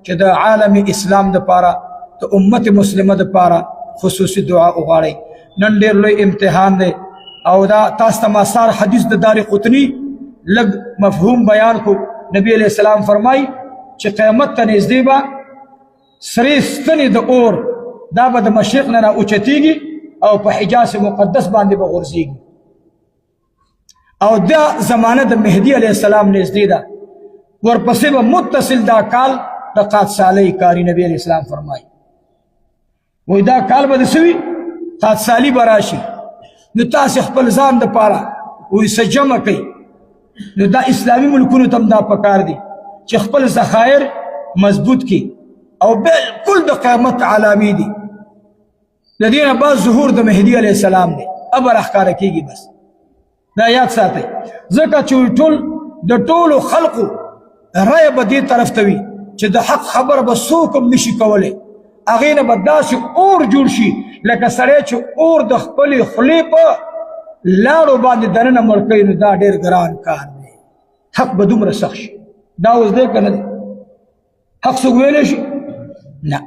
چې د عالم اسلام دپاره د امت مسلمه دپاره خصوصي دعا وغواړئ. نن ډېر لوی امتحان دی او دا تاسو ته ما سار حدیث د دار قطني لږ مفهوم بیان کو. نبی علیہ السلام فرمای چې قیامت ته نږدې به سرې ستنې د اور دا به د مشرق نه راوچتېږي او په حجاز مقدس باندې به غورځېږي او دا زمانه د مهدي علیه السلام نږدې ده. ورپسې به متصل دا کال د قادسالۍ کاري نبی علیه السلام فرمایي وایي دا کال به د څه وي قادسالي به راشي. نو تاسې خپل ځان دپاره وایي څه جمع کوئ. نو دا اسلامي ملکونو ته هم دا پکار دي چې خپل ذخایر مضبوط کړي او بالکل د قیامت علامې دي. د دې نه بعد ظهور د مهدي علیه السلام دی اب راښکاره کېږي. بس دا یاد ساتئ ځکه چې ټول د ټولو خلقو رایه به دې طرف ته وي چې د حق خبره به څوک هم نشي کولی. هغې نه به داسې اور جوړ شي لکه سړی چې اور د خپلې خولې په لاړو باندې دننه مړ کوي. نو دا ډېر ګران کار دی. حق به دومره سخت شي. دا اوس دی که نه دی؟ حق څوک ویلی شي؟ نه.